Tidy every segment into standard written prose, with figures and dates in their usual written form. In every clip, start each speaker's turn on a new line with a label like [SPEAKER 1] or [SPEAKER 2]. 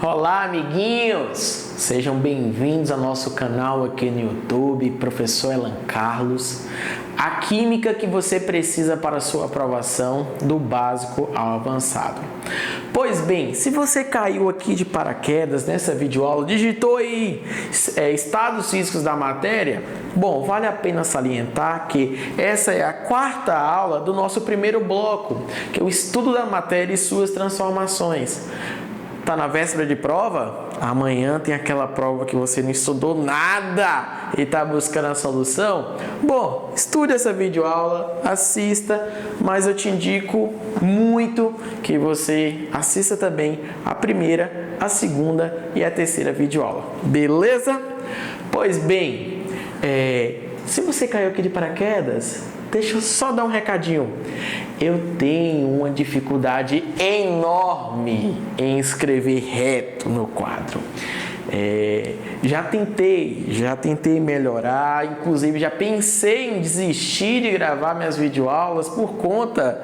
[SPEAKER 1] Olá, amiguinhos! Sejam bem-vindos ao nosso canal aqui no YouTube, Professor Elan Carlos. A química que você precisa para a sua aprovação do básico ao avançado. Pois bem, se você caiu aqui de paraquedas nessa videoaula, digitou aí estados físicos da matéria, bom, vale a pena salientar que essa é a quarta aula do nosso primeiro bloco, que é o estudo da matéria e suas transformações. Tá na véspera de prova? Amanhã tem aquela prova que você não estudou nada e está buscando a solução? Bom, estude essa videoaula, assista, mas eu te indico muito que você assista também a primeira, a segunda e a terceira videoaula. Beleza? Pois bem, se você caiu aqui de paraquedas, deixa eu só dar um recadinho. Eu tenho uma dificuldade enorme em escrever reto no quadro. Já tentei melhorar, inclusive já pensei em desistir de gravar minhas videoaulas por conta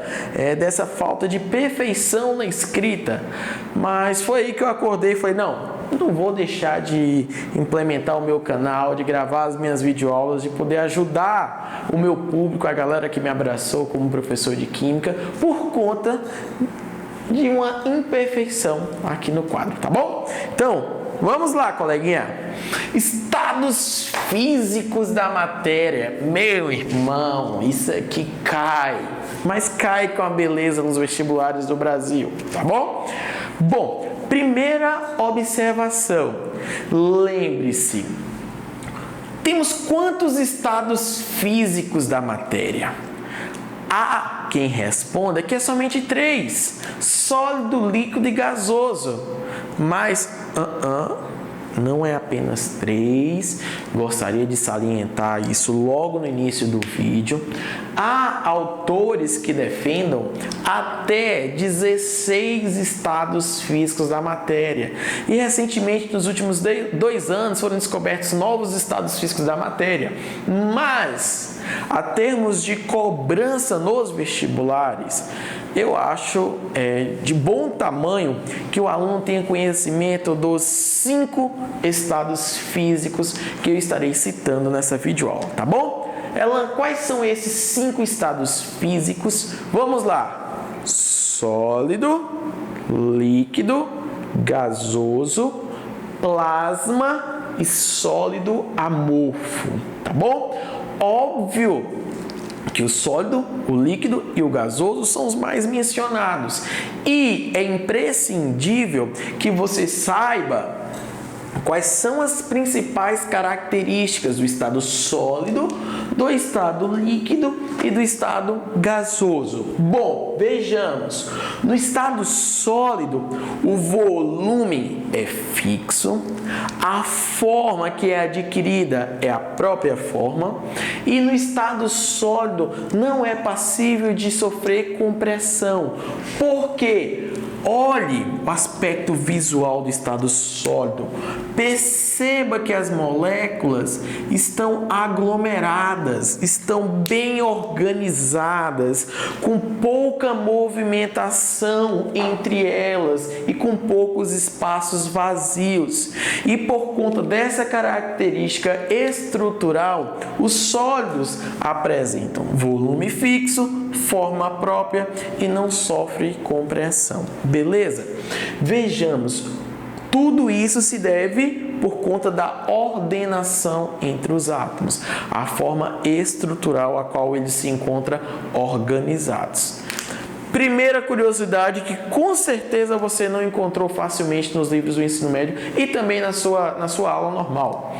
[SPEAKER 1] dessa falta de perfeição na escrita. Mas foi aí que eu acordei e falei, não vou deixar de implementar o meu canal, de gravar as minhas videoaulas, de poder ajudar o meu público, a galera que me abraçou como professor de Química, por conta de uma imperfeição aqui no quadro, tá bom? Então, vamos lá, coleguinha. Estados físicos da matéria. Meu irmão, isso aqui cai, mas cai com a beleza nos vestibulares do Brasil, tá bom? Bom, primeira observação, lembre-se, temos quantos estados físicos da matéria? Há quem responda que é somente 3, sólido, líquido e gasoso, mas não é apenas 3, gostaria de salientar isso logo no início do vídeo. Há autores que defendam até 16 estados físicos da matéria. E recentemente, nos últimos 2 anos, foram descobertos novos estados físicos da matéria. Mas, a termos de cobrança nos vestibulares, eu acho de bom tamanho que o aluno tenha conhecimento dos 5 estados físicos que eu estarei citando nessa videoaula, tá bom? Elan, quais são esses 5 estados físicos? Vamos lá! Sólido, líquido, gasoso, plasma e sólido amorfo, tá bom? Óbvio que o sólido, o líquido e o gasoso são os mais mencionados. E é imprescindível que você saiba quais são as principais características do estado sólido, do estado líquido e do estado gasoso. Bom, vejamos. No estado sólido, o volume é fixo, a forma que é adquirida é a própria forma, e no estado sólido não é passível de sofrer compressão. Por quê? Olhe o aspecto visual do estado sólido. Perceba que as moléculas estão aglomeradas, estão bem organizadas, com pouca movimentação entre elas e com poucos espaços vazios. E por conta dessa característica estrutural, os sólidos apresentam volume fixo, forma própria e não sofre compressão. Beleza? Vejamos, tudo isso se deve por conta da ordenação entre os átomos, a forma estrutural a qual eles se encontram organizados. Primeira curiosidade que com certeza você não encontrou facilmente nos livros do ensino médio e também na sua aula normal.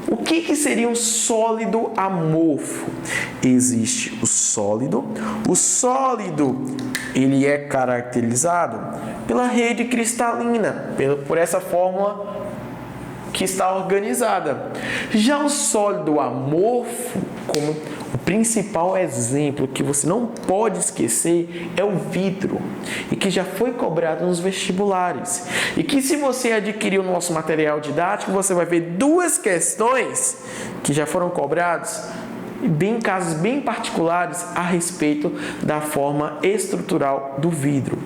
[SPEAKER 1] O que seria um sólido amorfo? Existe o sólido. O sólido, ele é caracterizado pela rede cristalina, por essa fórmula que está organizada. Já o sólido amorfo, como o principal exemplo que você não pode esquecer é o vidro, e que já foi cobrado nos vestibulares. E que se você adquirir o nosso material didático, você vai ver 2 questões que já foram cobradas, casos bem particulares a respeito da forma estrutural do vidro.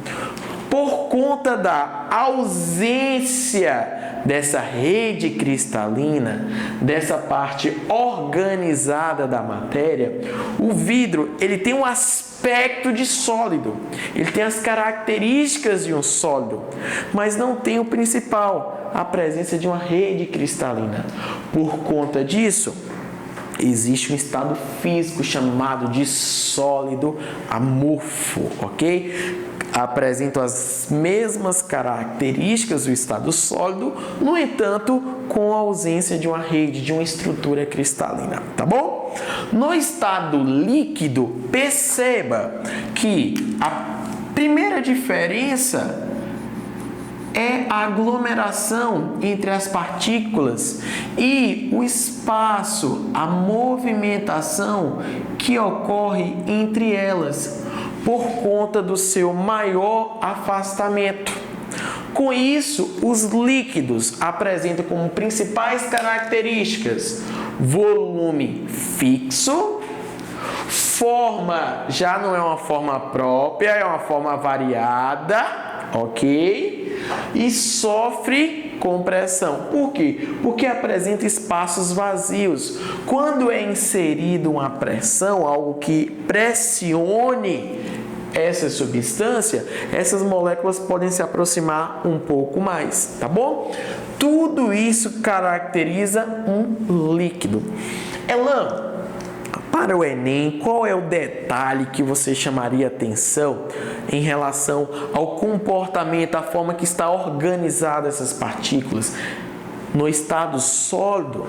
[SPEAKER 1] por conta da ausência dessa rede cristalina, dessa parte organizada da matéria, o vidro ele tem um aspecto de sólido, ele tem as características de um sólido, mas não tem o principal, a presença de uma rede cristalina. Por conta disso, existe um estado físico chamado de sólido amorfo, ok? Apresentam as mesmas características do estado sólido, no entanto, com a ausência de uma rede, de uma estrutura cristalina, tá bom? No estado líquido, perceba que a primeira diferença é a aglomeração entre as partículas e o espaço, a movimentação que ocorre entre elas por conta do seu maior afastamento. Com isso, os líquidos apresentam como principais características volume fixo, forma já não é uma forma própria, é uma forma variada, ok? E sofre compressão. Por quê? Porque apresenta espaços vazios. Quando é inserido uma pressão, algo que pressione essa substância, essas moléculas podem se aproximar um pouco mais, tá bom? Tudo isso caracteriza um líquido. Elan, para o Enem, qual é o detalhe que você chamaria atenção em relação ao comportamento, a forma que está organizada essas partículas? No estado sólido,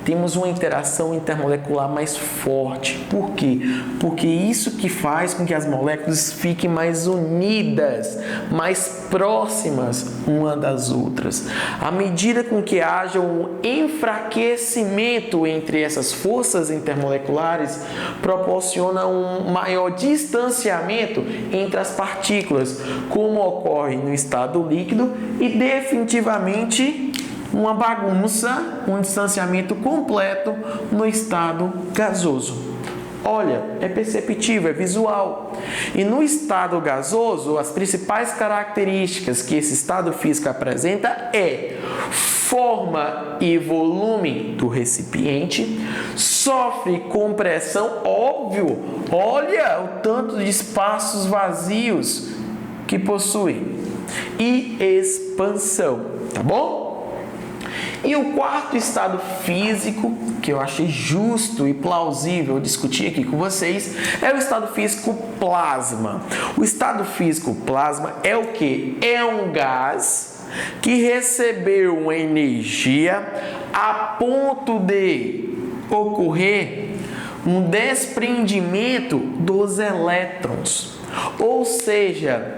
[SPEAKER 1] temos uma interação intermolecular mais forte. Por quê? Porque isso que faz com que as moléculas fiquem mais unidas, mais próximas uma das outras. À medida com que haja um enfraquecimento entre essas forças intermoleculares, proporciona um maior distanciamento entre as partículas, como ocorre no estado líquido e definitivamente uma bagunça, um distanciamento completo no estado gasoso. Olha, é perceptível, é visual. E no estado gasoso, as principais características que esse estado físico apresenta é forma e volume do recipiente, sofre compressão, óbvio, olha o tanto de espaços vazios que possui, e expansão, tá bom? E o quarto estado físico, que eu achei justo e plausível discutir aqui com vocês, é o estado físico plasma. O estado físico plasma é o quê? É um gás que recebeu uma energia a ponto de ocorrer um desprendimento dos elétrons, ou seja,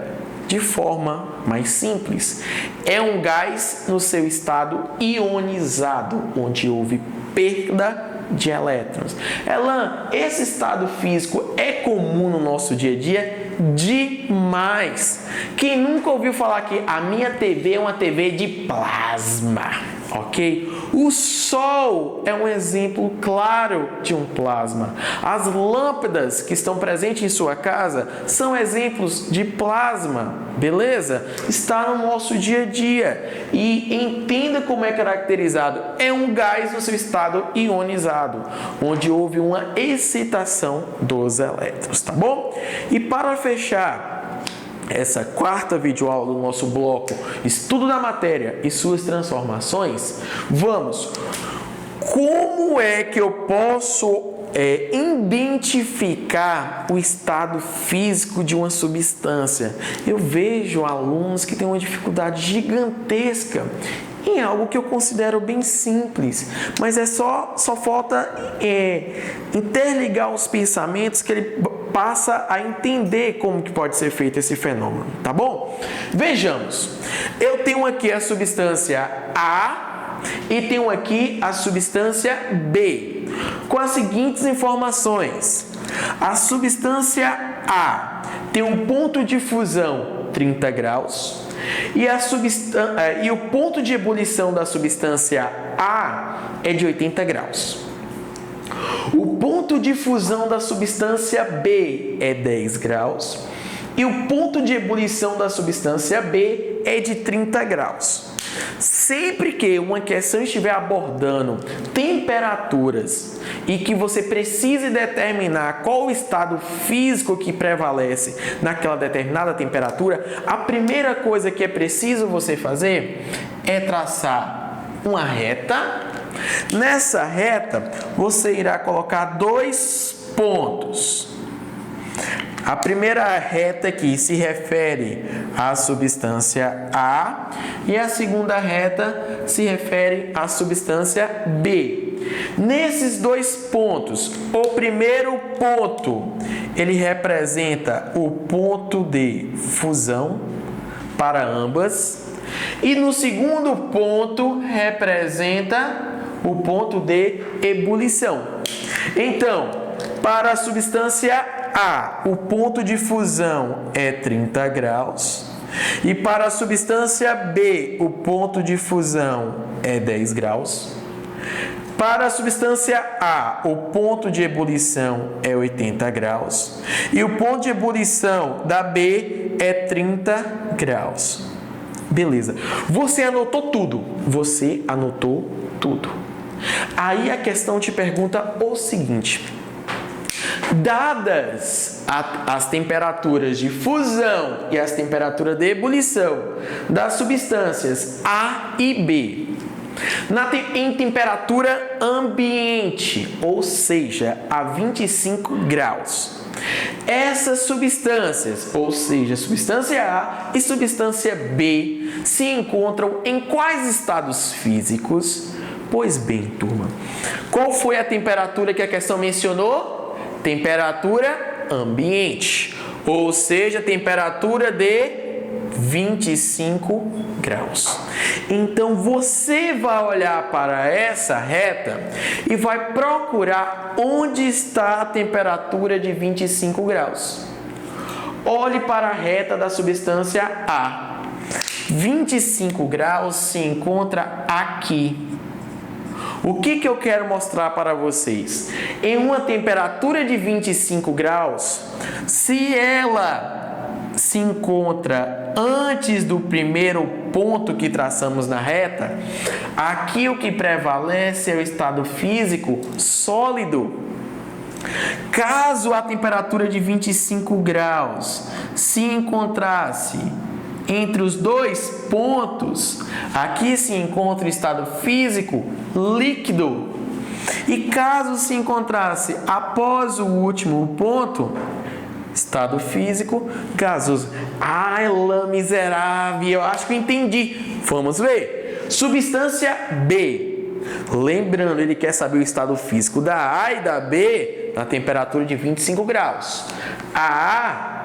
[SPEAKER 1] de forma mais simples, é um gás no seu estado ionizado, onde houve perda de elétrons. Elan, esse estado físico é comum no nosso dia a dia? Demais! Quem nunca ouviu falar que a minha TV é uma TV de plasma, ok? O Sol é um exemplo claro de um plasma. As lâmpadas que estão presentes em sua casa são exemplos de plasma, beleza? Está no nosso dia a dia. E entenda como é caracterizado. É um gás no seu estado ionizado, onde houve uma excitação dos elétrons, tá bom? E para fechar essa quarta videoaula do nosso bloco Estudo da Matéria e suas transformações, vamos! Como é que eu posso identificar o estado físico de uma substância? Eu vejo alunos que têm uma dificuldade gigantesca em algo que eu considero bem simples, mas só falta interligar os pensamentos que ele passa a entender como que pode ser feito esse fenômeno, tá bom? Vejamos, eu tenho aqui a substância A e tenho aqui a substância B, com as seguintes informações. A substância A tem um ponto de fusão 30 graus e o ponto de ebulição da substância A é de 80 graus. O ponto de fusão da substância B é 10 graus E o ponto de ebulição da substância B é de 30 graus. Sempre que uma questão estiver abordando temperaturas e que você precise determinar qual o estado físico que prevalece naquela determinada temperatura, a primeira coisa que é preciso você fazer é traçar uma reta. Nessa reta, você irá colocar 2 pontos. A primeira reta aqui se refere à substância A e a segunda reta se refere à substância B. Nesses 2 pontos, o primeiro ponto, ele representa o ponto de fusão para ambas, e no segundo ponto representa o ponto de ebulição. Então, para a substância A, o ponto de fusão é 30 graus. E para a substância B, o ponto de fusão é 10 graus. Para a substância A, o ponto de ebulição é 80 graus. E o ponto de ebulição da B é 30 graus. Beleza. Você anotou tudo. Você anotou tudo. Aí a questão te pergunta o seguinte: dadas as temperaturas de fusão e as temperaturas de ebulição das substâncias A e B, em temperatura ambiente, ou seja, a 25 graus, essas substâncias, ou seja, substância A e substância B, se encontram em quais estados físicos? Pois bem, turma, qual foi a temperatura que a questão mencionou? Temperatura ambiente, ou seja, temperatura de 25 graus. Então, você vai olhar para essa reta e vai procurar onde está a temperatura de 25 graus. Olhe para a reta da substância A. 25 graus se encontra aqui. O que eu quero mostrar para vocês? Em uma temperatura de 25 graus, se ela se encontra antes do primeiro ponto que traçamos na reta, aqui o que prevalece é o estado físico sólido. Caso a temperatura de 25 graus se encontrasse entre os 2 pontos, aqui se encontra o estado físico líquido. E caso se encontrasse após o último ponto, estado físico gasoso. Ai, lá miserável, eu acho que eu entendi. Vamos ver. Substância B. Lembrando, ele quer saber o estado físico da A e da B na temperatura de 25 graus. A A,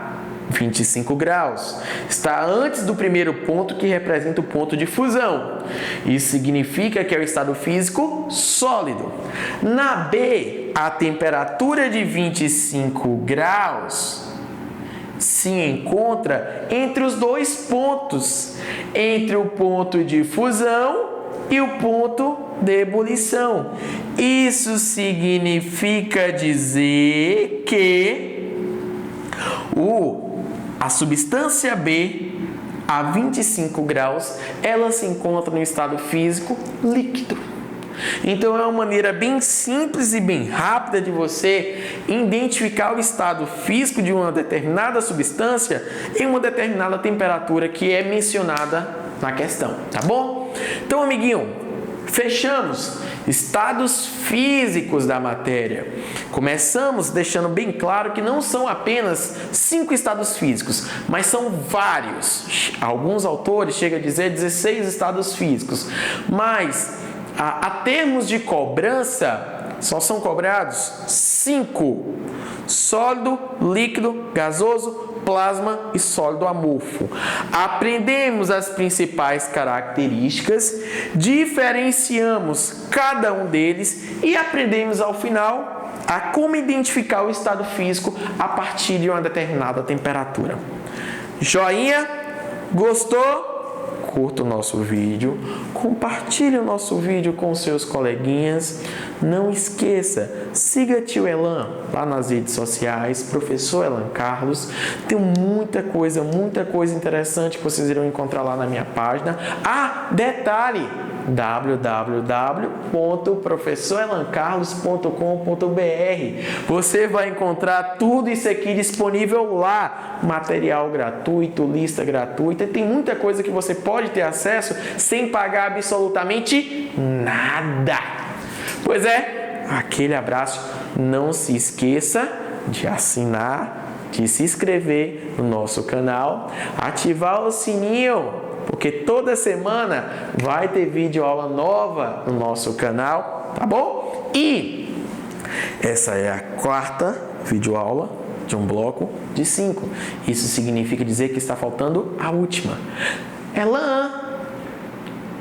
[SPEAKER 1] 25 graus, está antes do primeiro ponto, que representa o ponto de fusão. Isso significa que é o estado físico sólido. Na B, a temperatura de 25 graus se encontra entre os 2 pontos, entre o ponto de fusão e o ponto de ebulição. Isso significa dizer que a substância B, a 25 graus, ela se encontra no estado físico líquido. Então, é uma maneira bem simples e bem rápida de você identificar o estado físico de uma determinada substância em uma determinada temperatura que é mencionada na questão, tá bom? Então, amiguinho, fechamos estados físicos da matéria. Começamos deixando bem claro que não são apenas 5 estados físicos, mas são vários. Alguns autores chegam a dizer 16 estados físicos, mas a termos de cobrança, só são cobrados 5: sólido, líquido, gasoso, plasma e sólido amorfo. Aprendemos as principais características, diferenciamos cada um deles e aprendemos ao final a como identificar o estado físico a partir de uma determinada temperatura. Joinha? Gostou? curta o nosso vídeo, compartilhe o nosso vídeo com seus coleguinhas. Não esqueça, siga Tio Elan lá nas redes sociais, Professor Elan Carlos. Tem muita coisa interessante que vocês irão encontrar lá na minha página. Ah, detalhe! www.professorelancarlos.com.br. Você vai encontrar tudo isso aqui disponível lá, material gratuito, lista gratuita, e tem muita coisa que você pode ter acesso sem pagar absolutamente nada. Pois é, aquele abraço. Não se esqueça de assinar, de se inscrever no nosso canal, ativar o sininho, porque toda semana vai ter vídeo aula nova no nosso canal, tá bom? E essa é a quarta videoaula de um bloco de 5. Isso significa dizer que está faltando a última. Elan,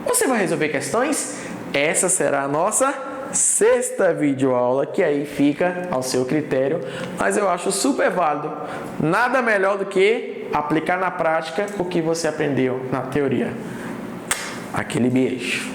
[SPEAKER 1] você vai resolver questões? Essa será a nossa sexta videoaula, que aí fica ao seu critério, mas eu acho super válido. Nada melhor do que aplicar na prática o que você aprendeu na teoria. Aquele beijo.